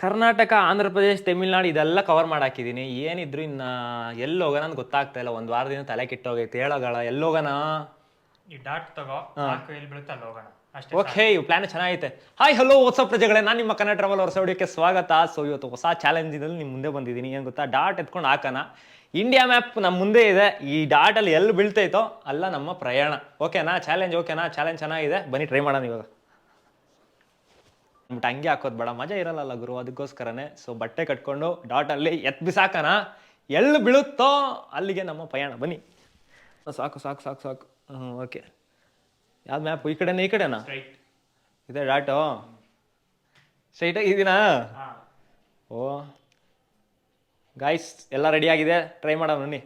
ಕರ್ನಾಟಕ, ಆಂಧ್ರ ಪ್ರದೇಶ್, ತಮಿಳ್ನಾಡು ಇದೆಲ್ಲ ಕವರ್ ಮಾಡಾಕಿದ್ದೀನಿ. ಏನಿದ್ರು ಇನ್ನು ಎಲ್ಲಿ ಹೋಗೋಣ ಅಂತ ಗೊತ್ತಾಗ್ತಾ ಇಲ್ಲ. ಒಂದು ವಾರದಿಂದ ತಲೆ ಕೆಟ್ಟೋಗೈತೆ. ಹೇಳೋಗಳ ಎಲ್ಲಿ ಹೋಗೋಣ? ಈ ಡಾಟ್ ತಗೋ, ನಾಲ್ಕು ಎಲ್ಲಿ ಬೀಳುತ್ತೆ ಅಲ್ಲಿ ಹೋಗೋಣ ಅಷ್ಟೇ. ಓಕೆ, ಪ್ಲಾನ್ ಚೆನ್ನಾಗೈತೆ. ಹಾಯ್ ಹಲೋ ವಾಟ್ಸಪ್ ಪ್ರಜೆಗಳೇ, ನಾನು ನಿಮ್ಮ ಕನ್ನಡ ಟ್ರಾವೆಲ್ ಹೊಸ ವಿಡಿಯೋಕ್ಕೆ ಸ್ವಾಗತ. ಸೊ ಇವತ್ತು ಹೊಸ ಚಾಲೆಂಜಿನಲ್ಲಿ ನಿಮ್ಮ ಮುಂದೆ ಬಂದಿದ್ದೀನಿ. ಏನು ಗೊತ್ತಾ, ಡಾಟ್ ಎತ್ಕೊಂಡು ಹಾಕೋಣ. ಇಂಡಿಯಾ ಮ್ಯಾಪ್ ನಮ್ಮ ಮುಂದೆ ಇದೆ. ಈ ಡಾಟಲ್ಲಿ ಎಲ್ಲಿ ಬೀಳ್ತೈತೋ ಅಲ್ಲ ನಮ್ಮ ಪ್ರಯಾಣ. ಓಕೆನಾ? ಚಾಲೆಂಜ್ ಓಕೆನಾ? ಚಾಲೆಂಜ್ ಚೆನ್ನಾಗಿದೆ, ಬನ್ನಿ ಟ್ರೈ ಮಾಡೋಣ ಇವಾಗ. ಬಟ್ ಹಂಗೆ ಹಾಕೋದು ಬೇಡ, ಮಜಾ ಇರಲ್ಲ ಗುರು, ಅದಕ್ಕೋಸ್ಕರನೇ. ಸೊ ಬಟ್ಟೆ ಕಟ್ಕೊಂಡು ಡಾಟಲ್ಲಿ ಬಿಸಾಕೋಣ. ಎಲ್ಲಿ ಬೀಳುತ್ತೋ ಅಲ್ಲಿಗೆ ನಮ್ಮ ಪಯಣ. ಬನ್ನಿ. ಸಾಕು ಸಾಕು ಸಾಕು ಸಾಕು. ಓಕೆ, ಯಾವ್ದು ಮ್ಯಾಪ್? ಈ ಕಡೆನಾ ಈ ಕಡೆನಾ? ಇದೆ ಡಾಟು. ಸ್ಟ್ರೈಟಾಗಿ ಇದೀನಾ? ಓ ಗಾಯ್ಸ್, ಎಲ್ಲ ರೆಡಿಯಾಗಿದೆ, ಟ್ರೈ ಮಾಡೋಣ ಬನ್ನಿ.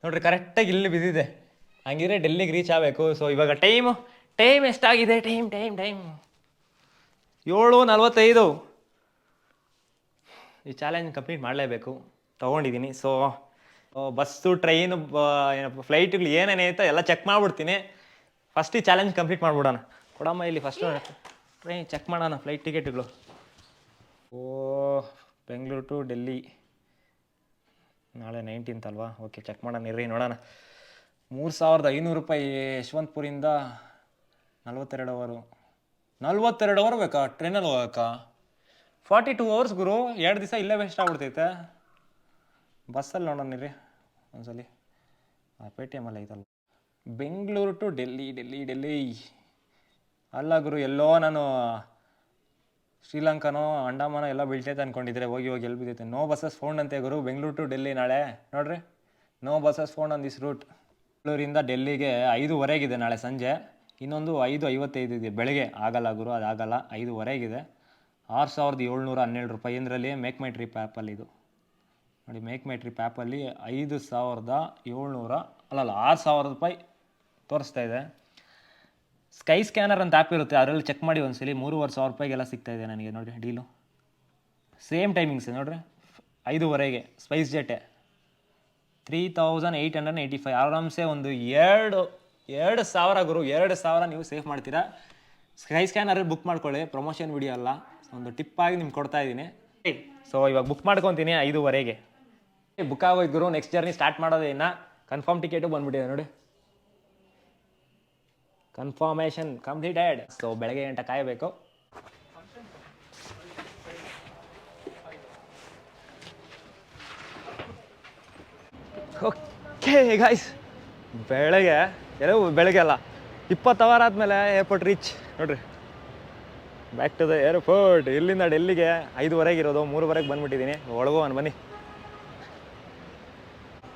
ನೋಡ್ರಿ, ಕರೆಕ್ಟಾಗಿ ಇಲ್ಲಿ ಬಿದ್ದಿದೆ. ಹಂಗಿದ್ರೆ ಡೆಲ್ಲಿಗೆ ರೀಚ್ ಆಗಬೇಕು. ಸೊ ಇವಾಗ ಟೈಮ್ ಎಷ್ಟಾಗಿದೆ? ಟೈಮ್ 7:45. ಈ ಚಾಲೆಂಜ್ ಕಂಪ್ಲೀಟ್ ಮಾಡಲೇಬೇಕು, ತೊಗೊಂಡಿದ್ದೀನಿ. ಸೊ ಬಸ್ಸು, ಟ್ರೈನು, ಫ್ಲೈಟ್ಗಳು ಏನೇನೈತೆ ಎಲ್ಲ ಚೆಕ್ ಮಾಡಿಬಿಡ್ತೀನಿ. ಫಸ್ಟ್ ಈ ಚಾಲೆಂಜ್ ಕಂಪ್ಲೀಟ್ ಮಾಡಿಬಿಡೋಣ. ಕೊಡಮ್ಮ ಇಲ್ಲಿ ಫಸ್ಟು ಟ್ರೈನ್ ಚೆಕ್ ಮಾಡೋಣ, ಫ್ಲೈಟ್ ಟಿಕೆಟ್ಗಳು. ಬೆಂಗಳೂರು ಟು ಡೆಲ್ಲಿ ನಾಳೆ 19th ಅಲ್ವಾ? ಓಕೆ, ಚೆಕ್ ಮಾಡೋಣ ಇರ್ರಿ, ನೋಡೋಣ. 3,500 ರೂಪಾಯಿ ಯಶವಂತಪುರಿಂದ 42 ಅವರು. 42 ಅವರ್ ಬೇಕಾ ಟ್ರೈನಲ್ಲಿ ಹೋಗಕ್ಕ? 42 ಅವರ್ಸ್ ಗುರು, 2 ದಿವಸ ಇಲ್ಲೇ ವೇಸ್ಟ್ ಆಗ್ಬಿಡ್ತೈತೆ. ಬಸ್ಸಲ್ಲಿ ನೋಡೋಣ ರೀ ಒಂದ್ಸಲಿ. ಪೇಟಿಎಮ್ಮಲ್ಲಿ ಐತಲ್ಲ. ಬೆಂಗಳೂರು ಟು ಡೆಲ್ಲಿ ಅಲ್ಲ ಗುರು, ಎಲ್ಲೋ ನಾನು ಶ್ರೀಲಂಕಾನೋ ಅಂಡಮಾನೋ ಎಲ್ಲ ಬೀಳ್ತೈತೆ ಅಂದ್ಕೊಂಡಿದ್ರೆ ಹೋಗಿ ಎಲ್ಲಿ ಬಿದ್ದೈತೆ. ನೋ ಬಸ್ಸಸ್ ಫೌಂಡ್ ಅಂತೆ ಗುರು. ಬೆಂಗಳೂರು ಟು ಡೆಲ್ಲಿ ನಾಳೆ ನೋಡ್ರಿ, no buses found on this route. ಬೆಂಗಳೂರಿಂದ ಡೆಲ್ಲಿಗೆ 5:15 ನಾಳೆ ಸಂಜೆ. ಇನ್ನೊಂದು 5:55 ಇದೆ ಬೆಳಗ್ಗೆ. ಆಗಲ್ಲ ಗುರು, ಅದಾಗಲ್ಲ. 5:15 6,712 ರೂಪಾಯಿ. ಇದರಲ್ಲಿ ಮೇಕ್ ಮೈ ಟ್ರಿಪ್ ಆ್ಯಪಲ್ಲಿ ಇದು ನೋಡಿ. ಮೇಕ್ ಮೈ ಟ್ರಿಪ್ ಆ್ಯಪಲ್ಲಿ 5,700 ಅಲ್ಲಲ್ಲ 6,000 ರೂಪಾಯಿ ತೋರಿಸ್ತಾ ಇದೆ. ಸ್ಕೈ ಸ್ಕ್ಯಾನರ್ ಅಂತ ಆ್ಯಪ್ ಇರುತ್ತೆ, ಅದರಲ್ಲಿ ಚೆಕ್ ಮಾಡಿ ಒಂದ್ಸಲಿ. 3,500 ರೂಪಾಯಿಗೆಲ್ಲ ಸಿಗ್ತಾಯಿದೆ ನನಗೆ ನೋಡಿ ಡೀಲು. ಸೇಮ್ ಟೈಮಿಂಗ್ಸ್ ನೋಡ್ರಿ, 5:15 ಸ್ಪೈಸ್ಜೆಟ್ಟೆ 3,885. ಆರಾಮ್ಸೆ ಒಂದು 2,000 ಗುರು. 2,000 ನೀವು ಸೇವ್ ಮಾಡ್ತೀರಾ. ಸ್ಕೈ ಸ್ಕ್ಯಾನರಲ್ಲಿ ಬುಕ್ ಮಾಡ್ಕೊಳ್ಳಿ, ಪ್ರಮೋಷನ್ ವಿಡಿಯೋ ಅಲ್ಲ, ಒಂದು ಟಿಪ್ಪಾಗಿ ನಿಮ್ಗೆ ಕೊಡ್ತಾ ಇದ್ದೀನಿ. ಸೊ ಇವಾಗ ಬುಕ್ ಮಾಡ್ಕೊತೀನಿ 5:15 ಬುಕ್ ಆಗೋಯ್ತು ಗುರು. ನೆಕ್ಸ್ಟ್ ಜರ್ನಿ ಸ್ಟಾರ್ಟ್ ಮಾಡೋದೇ ಇನ್ನು. ಕನ್ಫರ್ಮ್ ಟಿಕೆಟು ಬಂದ್ಬಿಟ್ಟಿದೆ ನೋಡಿ, ಕನ್ಫರ್ಮೇಷನ್ ಕಂಪ್ಲೀಟೆಡ್. ಸೊ ಬೆಳಗ್ಗೆ ಗಂಟೆ ಕಾಯಬೇಕು. ಓಕೆ ಗಾಯ್ಸ್, ಬೆಳಗ್ಗೆ ಅಲ್ಲ 20 ಅವರ್ ಆದಮೇಲೆ ಏರ್ಪೋರ್ಟ್ ರೀಚ್ ನೋಡ್ರಿ. Back to the airport. ಇಲ್ಲಿಂದ ಡೆಲ್ಲಿಗೆ 5:15 ಇರೋದು, 3:00 ಬಂದ್ಬಿಟ್ಟಿದ್ದೀನಿ. ಒಳಗೋಣ ಬನ್ನಿ.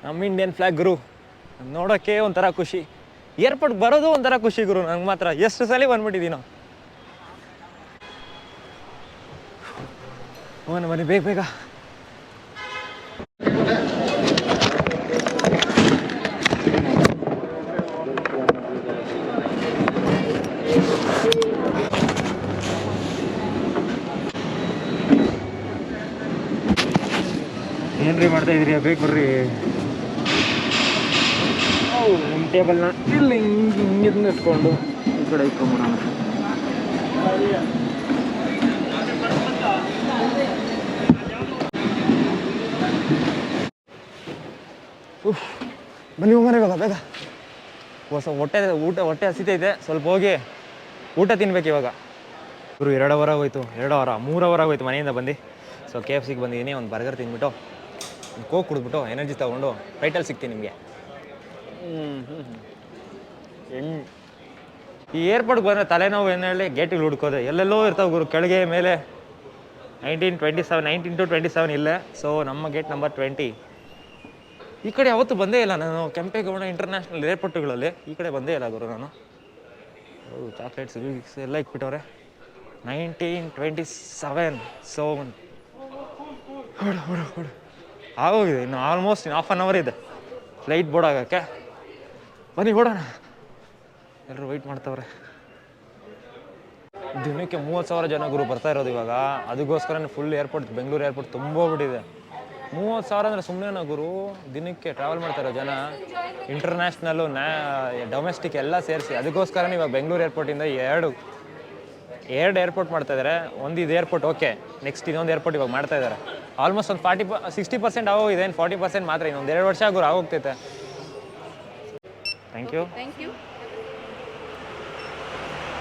ನಮ್ಮ ಇಂಡಿಯನ್ ಫ್ಲಾಗ್ ಗುರು, ನೋಡೋಕ್ಕೆ ಒಂಥರ ಖುಷಿ. ಏರ್ಪೋರ್ಟ್ ಬರೋದು ಒಂಥರ ಖುಷಿ ಗುರು. ನಂಗೆ ಮಾತ್ರ ಎಷ್ಟು ಸಲ ಬಂದ್ಬಿಟ್ಟಿದ್ದೀನೋ. ಹೋಗೋಣ ಬನ್ನಿ ಬೇಗ. ಏನ್ರಿ ಮಾಡ್ತಾ ಇದ್ದೀರಿ? ಬೇಕು ಬರ್ರಿ. ನಮ್ಮ ಟೇಬಲ್ನ ಇಲ್ಲಿ ಹಿಂಗೆ ಇಟ್ಕೊಂಡು ಈ ಕಡೆ ಇಟ್ಕೊಂಬಿಡೋಣ. ಬನ್ನಿ ಹೋಗೋಣ ಇವಾಗ ಬೇಗ. ಹೊಟ್ಟೆ ಹಸಿತೈತೆ, ಸ್ವಲ್ಪ ಹೋಗಿ ಊಟ ತಿನ್ಬೇಕು ಇವಾಗ. ಗುರು 2 ಅವರ್ ಆಗೋಯ್ತು, 3 ಅವರ್ ಆಗೋಯ್ತು ಮನೆಯಿಂದ ಬಂದು. ಸೊ KFCಗೆ ಬಂದಿದ್ದೀನಿ. ಒಂದು ಬರ್ಗರ್ ತಿಂದ್ಬಿಟ್ಟು, ಒಂದು ಕೋಕ್ ಕುಡಿದ್ಬಿಟ್ಟು ಎನರ್ಜಿ ತೊಗೊಂಡು ಫ್ಲೈಟಲ್ಲಿ ಸಿಗ್ತೀನಿ ನಿಮಗೆ. ಈ ಏರ್ಪೋರ್ಟ್ಗೆ ಬಂದರೆ ತಲೆನೋವು ಏನು ಹೇಳಿ, ಗೇಟಿಗೆ ಹುಡ್ಕೋದೆ ಎಲ್ಲೆಲ್ಲೋ ಇರ್ತಾವೆ ಗುರು, ಕೆಳಗೆ ಮೇಲೆ. 19 to 27 ಇಲ್ಲೇ. ಸೊ ನಮ್ಮ ಗೇಟ್ ನಂಬರ್ 20. ಈ ಕಡೆ ಯಾವತ್ತೂ ಬಂದೇ ಇಲ್ಲ ನಾನು, ಕೆಂಪೇಗೌಡ ಇಂಟರ್ನ್ಯಾಷನಲ್ ಏರ್ಪೋರ್ಟ್ಗಳಲ್ಲಿ ಈ ಕಡೆ ಬಂದೇ ಇಲ್ಲ ಗುರು ನಾನು. ಚಾಕ್ಲೇಟ್ಸ್ ಎಲ್ಲ ಇಕ್ಬಿಟ್ಟವ್ರೆ. 1927. ಸೊ ಹೊಡು ಆಗೋಗಿದೆ. ಇನ್ನು ಆಲ್ಮೋಸ್ಟ್ ಇನ್ನು 1/2 ಅವರ್ ಇದೆ ಫ್ಲೈಟ್ ಬೋರ್ಡ್ ಆಗೋಕ್ಕೆ. ಬನ್ನಿ ಓಡೋಣ. ಎಲ್ಲರೂ ವೆಯ್ಟ್ ಮಾಡ್ತವ್ರೆ. ದಿನಕ್ಕೆ 30,000 ಜನ ಗುರು ಬರ್ತಾ ಇರೋದು ಇವಾಗ. ಅದಕ್ಕೋಸ್ಕರ ಫುಲ್ ಏರ್ಪೋರ್ಟ್, ಬೆಂಗಳೂರು ಏರ್ಪೋರ್ಟ್ ತುಂಬೋಗ್ಬಿಟ್ಟಿದೆ. 30,000 ಅಂದರೆ ಸುಮ್ಮನೆನಾ ಗುರು? ದಿನಕ್ಕೆ ಟ್ರಾವೆಲ್ ಮಾಡ್ತಾರೋ ಜನ, ಇಂಟರ್ನ್ಯಾಷನಲ್ಲು ಡೊಮೆಸ್ಟಿಕ್ ಎಲ್ಲ ಸೇರಿಸಿ. ಅದಕ್ಕೋಸ್ಕರ ಇವಾಗ ಬೆಂಗಳೂರು ಏರ್ಪೋರ್ಟಿಂದ 2 2 ಏರ್ಪೋರ್ಟ್ ಮಾಡ್ತಾ ಇದ್ದಾರೆ. ಒಂದು ಇದು ಏರ್ಪೋರ್ಟ್ ಓಕೆ, ನೆಕ್ಸ್ಟ್ ಇನ್ನೊಂದು ಏರ್ಪೋರ್ಟ್ ಇವಾಗ ಮಾಡ್ತಾ ಇದ್ದಾರೆ. ಆಲ್ಮೋಸ್ಟ್ ಒಂದು 60% ಆಗೋಗಿದೆ, ಇನ್ನು 40% ಮಾತ್ರ, ಇನ್ನೊಂದು 2 ವರ್ಷ ಆಗೋಗ್ತೈತೆ. Thank you.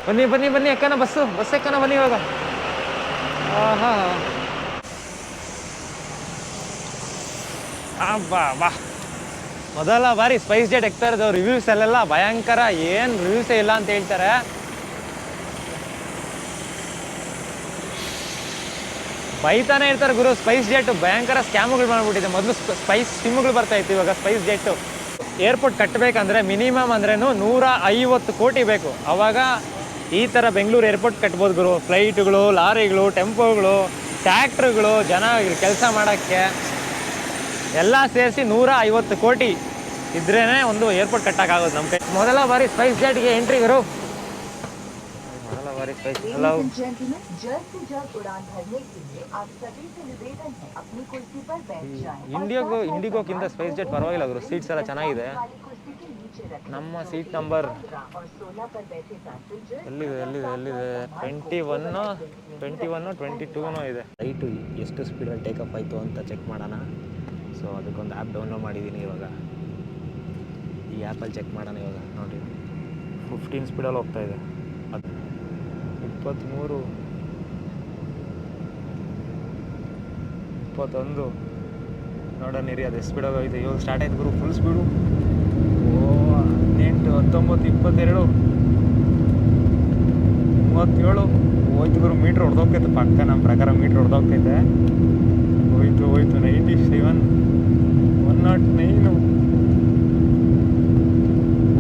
ಬನ್ನಿ ಬನ್ನಿ ಬನ್ನಿ ಅಕ್ಕನ, ಬಸ್ ಅಕ್ಕನ ಬನ್ನಿ ಇವಾಗ. ಬಾ ಮೊದಲ ಬಾರಿ ಸ್ಪೈಸ್ ಜೆಟ್ ಎಕ್ತಾ ಇರೋದು. ರಿವ್ಯೂಸ್ ಅಲ್ಲೆಲ್ಲ ಭಯಂಕರ, ಏನು ರಿವ್ಯೂಸೇ ಇಲ್ಲ ಅಂತ ಹೇಳ್ತಾರೆ. ಬೈತಾನೆ ಇರ್ತಾರೆ ಗುರು. ಸ್ಪೈಸ್ ಜೆಟ್ ಭಯಂಕರ ಸ್ಕ್ಯಾಮ್ಗಳು ಮಾಡ್ಬಿಟ್ಟಿದೆ. ಮೊದಲು ಸ್ಪೈಸ್ ಸಿಮ್ಗಳು ಬರ್ತಾ ಇತ್ತು, ಇವಾಗ ಸ್ಪೈಸ್ ಜೆಟ್ಟು. ಏರ್ಪೋರ್ಟ್ ಕಟ್ಟಬೇಕಂದ್ರೆ ಮಿನಿಮಮ್ ಅಂದ್ರೂ 150 ಕೋಟಿ ಬೇಕು. ಅವಾಗ ಈ ಥರ ಬೆಂಗಳೂರು ಏರ್ಪೋರ್ಟ್ ಕಟ್ಬೋದು ಗುರು. ಫ್ಲೈಟ್ಗಳು, ಲಾರಿಗಳು, ಟೆಂಪೋಗಳು, ಟ್ಯಾಕ್ಟ್ರುಗಳು, ಜನ ಕೆಲಸ ಮಾಡೋಕ್ಕೆ ಎಲ್ಲ ಸೇರಿಸಿ 150 ಕೋಟಿ ಇದ್ರೇ ಒಂದು ಏರ್ಪೋರ್ಟ್ ಕಟ್ಟಕ್ಕಾಗೋದು ನಮ್ಮ ಕೈ. ಮೊದಲ ಬಾರಿ ಸ್ಪೈಸ್ ಜೆಟ್ಗೆ ಎಂಟ್ರಿ ಗುರು. ಮೊದಲ ಬಾರಿ ಸ್ಪೈಸ್. ಹಲೋ, ಇಂಡಿಗೋಕ್ಕಿಂತ ಸ್ಪೈಸ್ ಜೆಟ್ ಪರವಾಗಿಲ್ಲ ಗುರು. ಸೀಟ್ಸ್ ಎಲ್ಲ ಚೆನ್ನಾಗಿದೆ. ನಮ್ಮ ಸೀಟ್ ನಂಬರ್ ಎಲ್ಲಿದೆ 21 22 ಇದೆ. ಫ್ಲೈಟು ಎಷ್ಟು ಸ್ಪೀಡಲ್ಲಿ ಟೇಕಪ್ ಆಯಿತು ಅಂತ ಚೆಕ್ ಮಾಡೋಣ. ಸೊ ಅದಕ್ಕೊಂದು ಆ್ಯಪ್ ಡೌನ್ಲೋಡ್ ಮಾಡಿದ್ದೀನಿ ಇವಾಗ. ಈ ಆ್ಯಪಲ್ಲಿ ಚೆಕ್ ಮಾಡೋಣ ಇವಾಗ. ನೋಡಿ 15 ಸ್ಪೀಡಲ್ಲಿ ಹೋಗ್ತಾ ಇದೆ. 23, 21 ನೋಡೋಣ ಇರಿ ಅದು ಎಷ್ಟು ಸ್ಪೀಡಾಗಿ ಹೋಗಿದೆ. ಇವಾಗ ಸ್ಟಾರ್ಟ್ ಆಯ್ತು ಗುರು, ಫುಲ್ ಸ್ಪೀಡು. 18, 19, 22, 37 ಹೋಯ್ತು ಗುರು. ಮೀಟ್ರ್ ಹೊಡೆದೋಗ್ತೈತೆ ಪಕ್ಕ, ನಮ್ಮ ಪ್ರಕಾರ ಮೀಟ್ರ್ ಹೊಡೆದೋಗ್ತೈತೆ. ಹೋಯ್ತು 97, 109,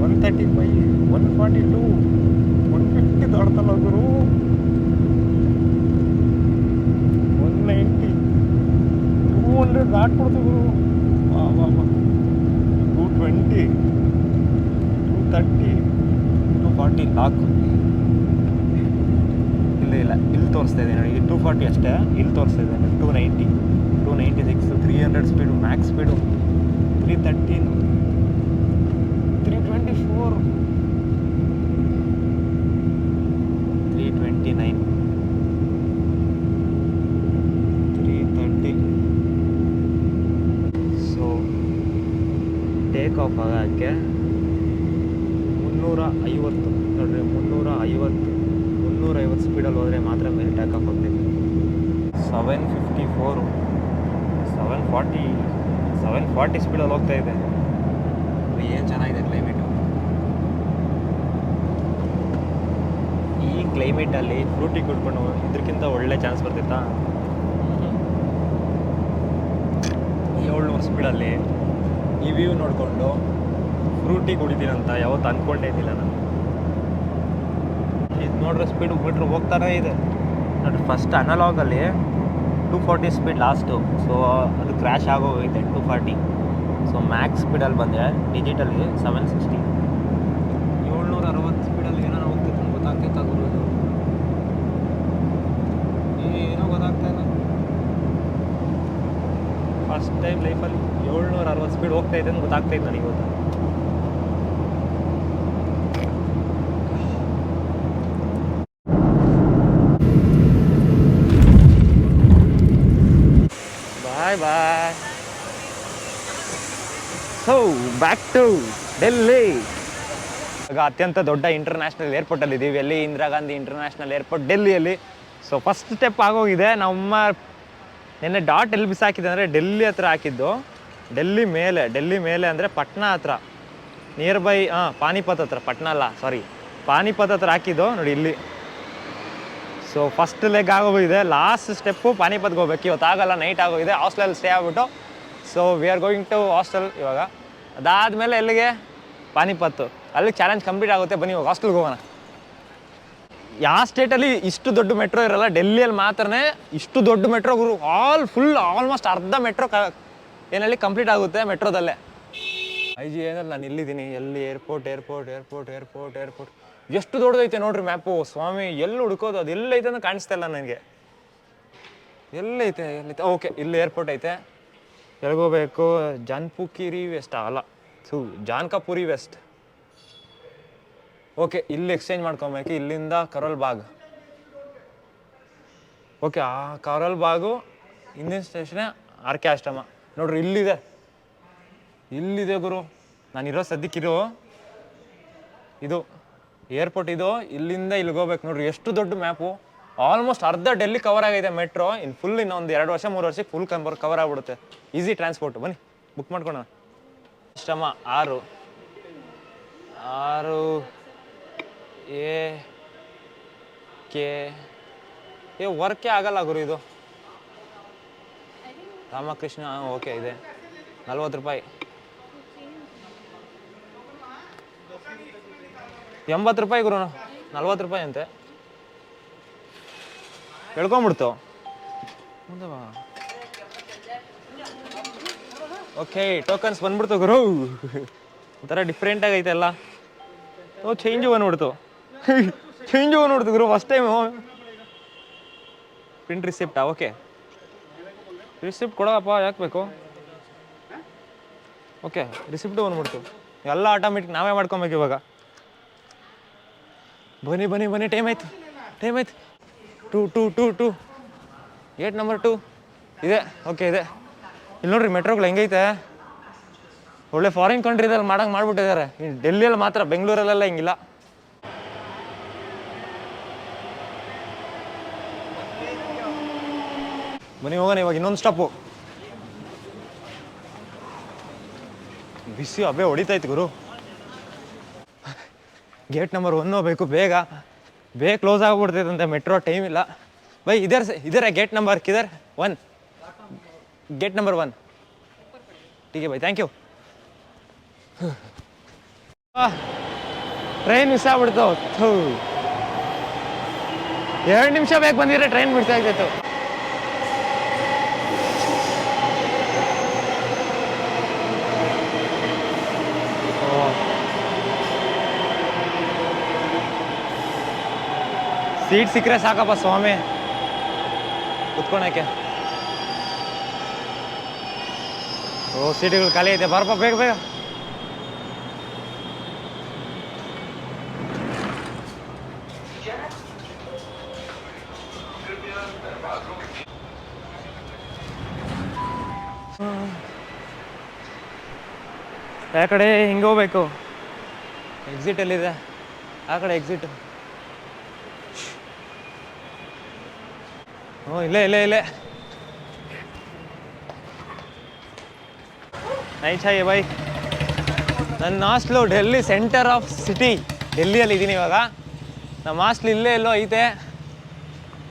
135, 142, 150 ದೊಡ್ಡತಲ್ಲ ಗುರು. 190, 200 ದಾಟ್ಬಿಡ್ತು ಗುರು. 220, 230, 240 ಲಾಕು. ಇಲ್ಲ ಇಲ್ಲಿ ತೋರಿಸ್ತಾ ಇದೆ ನೋಡಿ, 240 ಅಷ್ಟೇ. ಇಲ್ಲಿ ತೋರಿಸ್ತಾ ಇದೆ 290, 296, 300 speed, Max speed 313, 324, 329, 330. So take off ಆಗೋಕ್ಕೆ 350 ನೋಡ್ರಿ, 350 ಸ್ಪೀಡಲ್ಲಿ ಹೋದರೆ ಮಾತ್ರ ಮೇಲೆ ಟೇಕ್ ಆಫ್ ಆಗ್ತೈತೆ. 754, 740 ಸ್ಪೀಡಲ್ಲಿ ಹೋಗ್ತಾ ಇದೆ. ಏನು ಚೆನ್ನಾಗಿದೆ ಕ್ಲೈಮೇಟು. ಈ ಕ್ಲೈಮೇಟಲ್ಲಿ ಫ್ರೂಟಿ ಕುಡ್ಕೊಂಡು ಇದಕ್ಕಿಂತ ಒಳ್ಳೆ ಚಾನ್ಸ್ ಬರ್ತಿತ್ತಾ? 700 ಸ್ಪೀಡಲ್ಲಿ ಈ ವ್ಯೂ ನೋಡಿಕೊಂಡು ಫ್ರೂಟಿ ಕುಡಿತೀನಂತ ಯಾವತ್ತು ಅಂದ್ಕೊಂಡೇ ಇದ್ದಿಲ್ಲ ನಾನು. ಇದು ನೋಡ್ರೆ ಸ್ಪೀಡು ಮೀಟ್ರ್ ಹೋಗ್ತಾನೇ ಇದೆ ನೋಡ್ರಿ. ಫಸ್ಟ್ ಅನಲಾಗಲ್ಲಿ 240 ಸ್ಪೀಡ್ ಲಾಸ್ಟು. ಸೊ ಅದು ಕ್ರ್ಯಾಶ್ ಆಗೋಗೈತೆ 240. ಸೊ ಮ್ಯಾಕ್ಸ್ ಸ್ಪೀಡಲ್ಲಿ ಬಂದರೆ ಡಿಜಿಟಲ್ಗೆ 760. 760 ಸ್ಪೀಡಲ್ಲಿ ಏನೋ ಹೋಗ್ತೈತೆ ಅಂತ ಗೊತ್ತಾಗ್ತೈತೆ ಗುರು. ಏನೋ ಗೊತ್ತಾಗ್ತಾ ಇಲ್ಲ. ಫಸ್ಟ್ ಟೈಮ್ ಲೈಫಲ್ಲಿ 760 ಸ್ಪೀಡ್ ಹೋಗ್ತಾಯಿದೆ ಅಂತ ಗೊತ್ತಾಗ್ತೈತೆ ನನಗೆ ಇವತ್ತು. Bye. So back to Delhi. ಈಗ ಅತ್ಯಂತ ದೊಡ್ಡ ಇಂಟರ್ನ್ಯಾಷನಲ್ ಏರ್ಪೋರ್ಟಲ್ಲಿ ಇದ್ದೀವಿ. ಎಲ್ಲಿ? ಇಂದಿರಾ ಗಾಂಧಿ ಇಂಟರ್ನ್ಯಾಷನಲ್ ಏರ್ಪೋರ್ಟ್ ಡೆಲ್ಲಿಯಲ್ಲಿ. ಸೊ ಫಸ್ಟ್ ಸ್ಟೆಪ್ ಆಗೋಗಿದೆ. ನಮ್ಮ ನಿನ್ನೆ ಡಾಟ್ ಎಲ್ಲಿ ಬಿಸಾಕಿದೆ ಅಂದರೆ ಡೆಲ್ಲಿ ಹತ್ರ ಹಾಕಿದ್ದು. ಡೆಲ್ಲಿ ಮೇಲೆ ಅಂದರೆ ಪಟ್ನಾ ಹತ್ರ, ನಿಯರ್ ಬೈ ಪಾನಿಪತ್ ಹತ್ರ. ಪಟ್ನಾ ಅಲ್ಲ, ಸಾರಿ, ಪಾನಿಪತ್ ಹತ್ರ ಹಾಕಿದ್ದು ನೋಡಿ ಇಲ್ಲಿ. ಸೊ ಫಸ್ಟ್ ಲೆಗ್ ಆಗೋಗಿದೆ. ಲಾಸ್ಟ್ ಸ್ಟೆಪ್ಪು ಪಾನಿಪತ್ಗೆ ಹೋಗ್ಬೇಕು. ಇವತ್ತು ಆಗಲ್ಲ, ನೈಟ್ ಆಗೋಗಿದೆ. ಹಾಸ್ಟೆಲಲ್ಲಿ ಸ್ಟೇ ಆಗ್ಬಿಟ್ಟು so we are going to hostel ಇವಾಗ. ಅದಾದಮೇಲೆ ಎಲ್ಲಿಗೆ? ಪಾನಿಪತ್ತು. ಅಲ್ಲಿಗೆ ಚಾಲೆಂಜ್ ಕಂಪ್ಲೀಟ್ ಆಗುತ್ತೆ. ಬನ್ನಿ ಇವಾಗ ಹಾಸ್ಟೆಲ್ಗೆ ಹೋಗೋಣ. ಯಾವ ಸ್ಟೇಟಲ್ಲಿ ಇಷ್ಟು ದೊಡ್ಡ ಮೆಟ್ರೋ ಇರಲ್ಲ, ಡೆಲ್ಲಿಯಲ್ಲಿ ಮಾತ್ರನೇ ಇಷ್ಟು ದೊಡ್ಡ ಮೆಟ್ರೋ ಗುರು. ಆಲ್ಮೋಸ್ಟ್ ಅರ್ಧ ಮೆಟ್ರೋ ಏನಲ್ಲಿ ಕಂಪ್ಲೀಟ್ ಆಗುತ್ತೆ ಮೆಟ್ರೋದಲ್ಲೇ. IG ಏನಲ್ಲಿ ನಾನು ಇಲ್ಲಿದ್ದೀನಿ. ಎಲ್ಲಿ? ಏರ್ಪೋರ್ಟ್. ಎಷ್ಟು ದೊಡ್ಡದೈತೆ ನೋಡ್ರಿ ಮ್ಯಾಪು. ಸ್ವಾಮಿ, ಎಲ್ಲಿ ಹುಡ್ಕೋದು? ಅದು ಎಲ್ಲೈತೆ ಅಂತ ಕಾಣಿಸ್ತಾ ಇಲ್ಲ ನನಗೆ. ಎಲ್ಲೈತೆ? ಓಕೆ, ಇಲ್ಲಿ ಏರ್ಪೋರ್ಟ್ ಐತೆ. ಎಲ್ಗೋಬೇಕು? ಜಾನ್ಪುಕಿರಿ ವೆಸ್ಟ್ ಅಲ್ಲ, ಜಾನ್ಕಾಪುರಿ ವೆಸ್ಟ್. ಓಕೆ, ಇಲ್ಲಿ ಎಕ್ಸ್ಚೇಂಜ್ ಮಾಡ್ಕೊಬೇಕು. ಇಲ್ಲಿಂದ ಕರೋಲ್ ಬಾಗ್. ಓಕೆ, ಆ ಕೌರಲ್ ಬಾಗು ಹಿಂದಿನ ಸ್ಟೇಷನೇ ಆರ್ ಕೆ ಆಶ್ರಮ. ನೋಡ್ರಿ ಇಲ್ಲಿದೆ, ಇಲ್ಲಿದೆ ಗುರು. ನಾನಿರೋ ಸದ್ಯಕ್ಕಿರೋ ಇದು ಏರ್ಪೋರ್ಟ್, ಇದು ಇಲ್ಲಿಂದ ಇಲ್ಲಿಗೆ ಹೋಗ್ಬೇಕು. ನೋಡ್ರಿ ಎಷ್ಟು ದೊಡ್ಡ ಮ್ಯಾಪು. ಆಲ್ಮೋಸ್ಟ್ ಅರ್ಧ ಡೆಲ್ಲಿ ಕವರ್ ಆಗಿದೆ ಮೆಟ್ರೋ. ಇನ್ನು ಫುಲ್ ಇನ್ನೊಂದು 2 ವರ್ಷ 3 ವರ್ಷಕ್ಕೆ ಫುಲ್ ಕವರ್ ಆಗ್ಬಿಡುತ್ತೆ. Easy transport. ಬನ್ನಿ ಬುಕ್ ಮಾಡ್ಕೊಳ್ಳೋಣ. ಆಶ್ರಮ 6 ಎ ಕೆ ವರ್ಕೇ ಆಗಲ್ಲ ಗುರು ಇದು. ರಾಮಕೃಷ್ಣ ಓಕೆ ಇದೆ 40 ರೂಪಾಯಿ. 80 ರೂಪಾಯಿ ಗುರು, 40 ರೂಪಾಯಿ ಅಂತೆ. ಹೇಳ್ಕೊಂಬಿಡ್ತು ಮುಂದೆ ಬಾ. ಓಕೆ, ಟೋಕನ್ಸ್ ಬಂದ್ಬಿಡ್ತು ಗುರು. ಒಂಥರ ಡಿಫ್ರೆಂಟ್ ಆಗೈತೆ ಎಲ್ಲ. ಓ ಚೇಂಜು ಬಂದ್ಬಿಡ್ತು. ಚೇಂಜು ಬಂದ್ಬಿಡ್ತು ಗುರು ಫಸ್ಟ್ ಟೈಮು. ಪ್ರಿಂಟ್ ರಿಸಿಪ್ಟಾ? ಓಕೆ, ರಿಸಿಪ್ಟ್ ಕೊಡೋಪ್ಪ, ಯಾಕೆ ಬೇಕು? ಓಕೆ, ರಿಸಿಪ್ಟು ಬಂದ್ಬಿಡ್ತು. ಎಲ್ಲ ಆಟೋಮೆಟಿಕ್ ನಾವೇ ಮಾಡ್ಕೊಬೇಕು ಇವಾಗ. ಬನ್ನಿ ಬನ್ನಿ ಬನ್ನಿ, ಟೈಮ್ ಆಯ್ತು. 2 ಗೇಟ್ ನಂಬರ್ 2 ಇದೆ. ಓಕೆ ಇದೆ. ಇಲ್ಲಿ ನೋಡ್ರಿ ಮೆಟ್ರೋಗಳು ಹೆಂಗೈತೆ. ಒಳ್ಳೆ ಫಾರಿನ್ ಕಂಟ್ರಿದಲ್ಲಿ ಮಾಡ್ಬಿಟ್ಟಿದ್ದಾರೆ. ಡೆಲ್ಲಿಯಲ್ಲಿ ಮಾತ್ರ, ಬೆಂಗಳೂರಲ್ಲೆಲ್ಲ ಹಿಂಗಿಲ್ಲ. ಬನ್ನಿ ಹೋಗೋಣ ಇವಾಗ ಇನ್ನೊಂದು ಸ್ಟಾಪು. ಬಿಸಿ ಹಬ್ಬೆ ಹೊಡಿತೈತೆ ಗುರು. ಗೇಟ್ ನಂಬರ್ 1 ಹೋಗ್ಬೇಕು, ಬೇಗ ಕ್ಲೋಸ್ ಆಗ್ಬಿಡ್ತೈತಂತೆ ಮೆಟ್ರೋ, ಟೈಮ್ ಇಲ್ಲ. ಬೈ ಇದರ ಗೇಟ್ ನಂಬರ್ ಕಿದರ್ 1, ಗೇಟ್ ನಂಬರ್ 1. ಟೀಕೆ bye, thank you. Train miss ಆಗ್ಬಿಡ್ತು. 2 ನಿಮಿಷ ಬೇಕು ಬಂದಿದ್ರೆ ಟ್ರೈನ್ ಮಿಸ್ ಆಗ್ತಿತ್ತು. ಸೀಟ್ ಸಿಕ್ಕರೆ ಸಾಕಪ್ಪ ಸ್ವಾಮಿ ಕುತ್ಕೊಳಕ್ಕೆ. ಓ ಸೀಟುಗಳು ಖಾಲಿ ಐತೆ, ಬರಪ್ಪ ಬೇಗ ಬೇಗ. ಯಾವ ಕಡೆ ಹಿಂಗೆ ಹೋಗ್ಬೇಕು? ಎಕ್ಸಿಟ್ ಎಲ್ಲಿದೆ? ಆ ಕಡೆ ಎಕ್ಸಿಟ್. ಓ ಇಲ್ಲೇ ನೈ ಚಾಯ್ ಬೈ. ನನ್ನ hostel Delhi centre of city, ಡೆಲ್ಲಿಯಲ್ಲಿ ಇದ್ದೀನಿ ಇವಾಗ. ನಮ್ಮ ಹಾಸ್ಟ್ಲ್ ಇಲ್ಲೇ ಎಲ್ಲೋ ಐತೆ,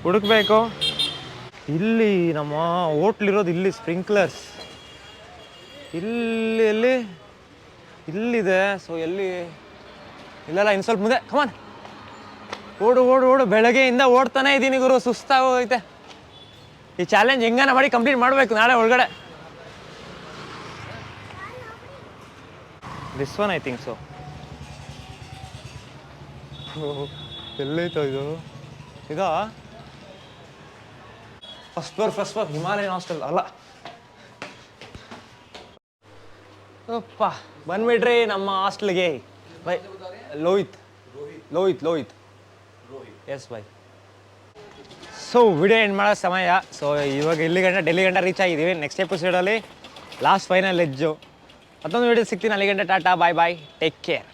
ಹುಡುಕ್ಬೇಕು. ಇಲ್ಲಿ ನಮ್ಮ ಹೋಟ್ಲಿರೋದು ಇಲ್ಲಿ, ಸ್ಪ್ರಿಂಕ್ಲರ್ಸ್ ಇಲ್ಲಿದೆ. ಸೊ ಎಲ್ಲಿ? ಇಲ್ಲೆಲ್ಲ ಇನ್ನು ಸ್ವಲ್ಪ ಮುಂದೆ. ಕಮಾನ್, ಓಡು. ಬೆಳಗ್ಗೆಯಿಂದ ಓಡ್ತಾನೆ ಇದ್ದೀನಿ ಗುರು, ಸುಸ್ತಾಗೋಗೈತೆ. ಈ ಚಾಲೆಂಜ್ ಹೆಂಗಾನ ಮಾಡಿ ಕಂಪ್ಲೀಟ್ ಮಾಡಬೇಕು ನಾಳೆ ಒಳಗಡೆ. This one I think so. ಎಲ್ಲೈತೋ ಇದು? ಇದಾ ಫಸ್ಟ್ ಫ್ಲೋರ್ ಹಿಮಾಲಯನ್ ಹಾಸ್ಟೆಲ್ ಅಲ್ಲ. ಅಪ್ಪ ಬಂದ್ಬಿಟ್ರಿ ನಮ್ಮ ಹಾಸ್ಟೆಲ್ಗೆ. Bye Lohith yes bye. So video end ಮಾಡೋ ಸಮಯ. ಸೊ ಇವಾಗ ಡೆಲ್ಲಿ ಗಂಟ ರೀಚ್ ಆಗಿದ್ದೀವಿ. ನೆಕ್ಸ್ಟ್ ಎಪಿಸೋಡಲ್ಲಿ ಲಾಸ್ಟ್ ಫೈನಲ್ ಎಜ್ಜು. ಮತ್ತೊಂದು ವಿಡಿಯೋ ಸಿಗ್ತೀನಿ. ಅಲ್ಲಿ ಗಂಟೆ ಟಾಟಾ, ಬಾಯ್, ಟೇಕ್ ಕೇರ್.